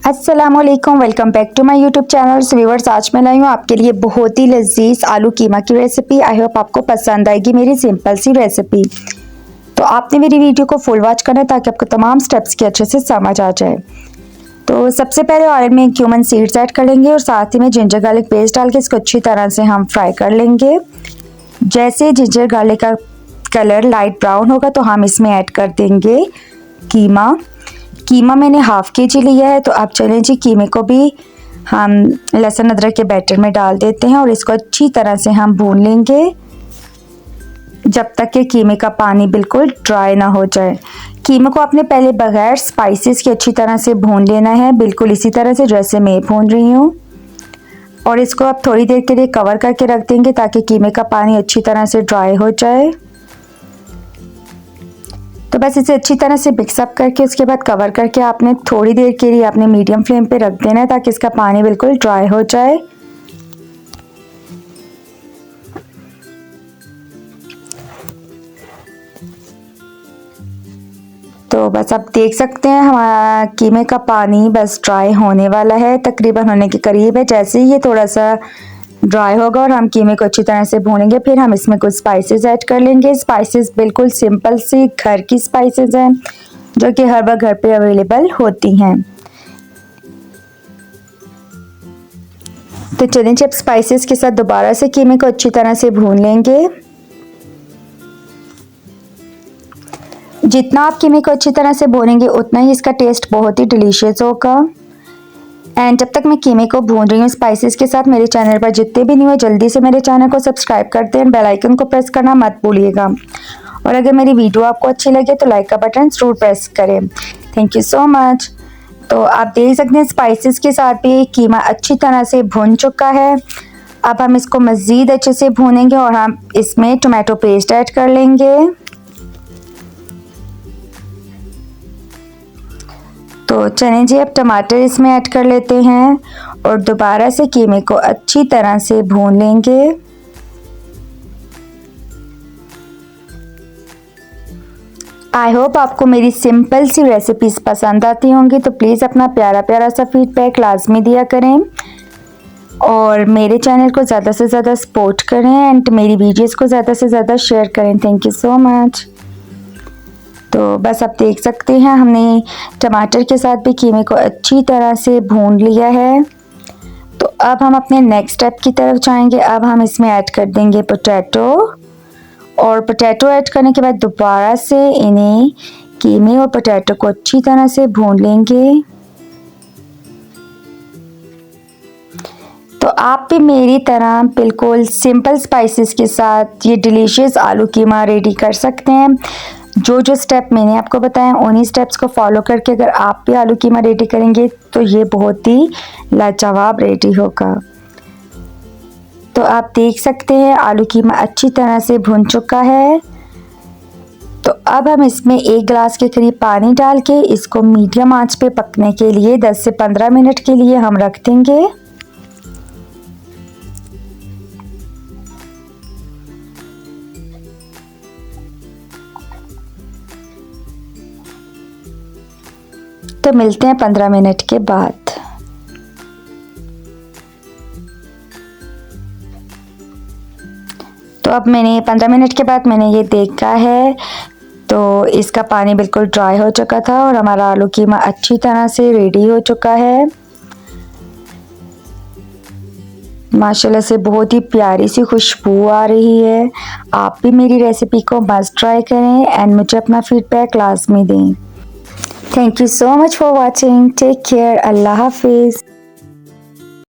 अस्सलामुअलैकुम, welcome back to my YouTube channel. Viewers, आज मैं लाई हूँ आपके लिए बहुत ही लजीज आलू कीमा की रेसिपी। आई होप आपको पसंद आएगी मेरी सिंपल सी रेसिपी। तो आपने मेरी वीडियो को फुल वॉच करना है ताकि आपको तमाम स्टेप्स की अच्छे से समझ आ जाए। तो सबसे पहले ऑयल में क्यूमन सीड्स ऐड कर लेंगे और साथ ही में जिंजर गार्लिक पेस्ट डाल के इसको अच्छी तरह से हम फ्राई कर लेंगे। जैसे जिंजर गार्लिक का कलर लाइट ब्राउन होगा तो हम इसमें ऐड कर देंगे कीमा मैंने हाफ केजी लिया है। तो आप चलें जी, कीमे को भी हम लहसुन अदरक के बैटर में डाल देते हैं और इसको अच्छी तरह से हम भून लेंगे जब तक कि कीमे का पानी बिल्कुल ड्राई ना हो जाए। कीमे को आपने पहले बगैर स्पाइसेस के अच्छी तरह से भून लेना है, बिल्कुल इसी तरह से जैसे मैं भून रही हूँ। और इसको आप थोड़ी देर के लिए कवर करके रख देंगे ताकि कीमे का पानी अच्छी तरह से ड्राई हो जाए। तो बस इसे अच्छी तरह से मिक्सअप करके उसके बाद कवर करके आपने थोड़ी देर के लिए आपने मीडियम फ्लेम पे रख देना है ताकि इसका पानी बिल्कुल ड्राई हो जाए। तो बस आप देख सकते हैं हमारा कीमे का पानी बस ड्राई होने वाला है, तकरीबन होने के करीब है। जैसे ही ये थोड़ा सा ड्राई होगा और हम कीमे को अच्छी तरह से भूनेंगे, फिर हम इसमें कुछ स्पाइसेस ऐड कर लेंगे। स्पाइसेस बिल्कुल सिंपल सी घर की स्पाइसेस हैं जो कि हर वक्त घर पे अवेलेबल होती हैं। तो चलिए जब स्पाइसेस के साथ दोबारा से कीमे को अच्छी तरह से भून लेंगे। जितना आप कीमे को अच्छी तरह से भूनेंगे उतना ही इसका टेस्ट बहुत ही डिलीशियस होगा। एंड जब तक मैं कीमे को भून रही हूँ स्पाइसेस के साथ, मेरे चैनल पर जितने भी न्यू है जल्दी से मेरे चैनल को सब्सक्राइब कर दें, बेल आइकन को प्रेस करना मत भूलिएगा। और अगर मेरी वीडियो आपको अच्छी लगे तो लाइक का बटन जरूर प्रेस करें। Thank you so much. तो आप देख सकते हैं स्पाइसेस के साथ भी कीमा अच्छी तरह से भुन चुका है। अब हम इसको मज़ीद अच्छे से भूनेंगे और हम इसमें टोमेटो पेस्ट ऐड कर लेंगे। तो चलें जी, अब टमाटर इसमें ऐड कर लेते हैं और दोबारा से कीमे को अच्छी तरह से भून लेंगे। आई होप आपको मेरी सिंपल सी रेसिपीज पसंद आती होंगी। तो प्लीज़ अपना प्यारा प्यारा सा फीडबैक लाजमी दिया करें और मेरे चैनल को ज़्यादा से ज़्यादा सपोर्ट करें एंड मेरी वीडियोस को ज़्यादा से ज़्यादा शेयर करें। Thank you so much. तो बस आप देख सकते हैं हमने टमाटर के साथ भी कीमे को अच्छी तरह से भून लिया है। तो अब हम अपने नेक्स्ट स्टेप की तरफ जाएंगे। अब हम इसमें ऐड कर देंगे पोटैटो और पोटैटो ऐड करने के बाद दोबारा से इन्हें कीमे और पोटैटो को अच्छी तरह से भून लेंगे। तो आप भी मेरी तरह बिल्कुल सिंपल स्पाइसेस के साथ ये डिलीशियस आलू कीमा रेडी कर सकते हैं। जो जो स्टेप मैंने आपको बताया उन्हीं स्टेप्स को फॉलो करके अगर आप भी आलू कीमा रेडी करेंगे तो ये बहुत ही लाजवाब रेडी होगा। तो आप देख सकते हैं आलू कीमा अच्छी तरह से भुन चुका है। तो अब हम इसमें 1 गिलास के करीब पानी डाल के इसको मीडियम आंच पे पकने के लिए 10 से 15 मिनट के लिए हम रख देंगे। तो मिलते हैं 15 मिनट के बाद। तो अब मैंने 15 मिनट के बाद मैंने ये देखा है तो इसका पानी बिल्कुल ड्राई हो चुका था और हमारा आलू कीमा अच्छी तरह से रेडी हो चुका है। माशाल्लाह से बहुत ही प्यारी सी खुशबू आ रही है। आप भी मेरी रेसिपी को मस्ट ट्राई करें एंड मुझे अपना फीडबैक लाजमी दें। Thank you so much for watching. Take care. Allah Hafiz.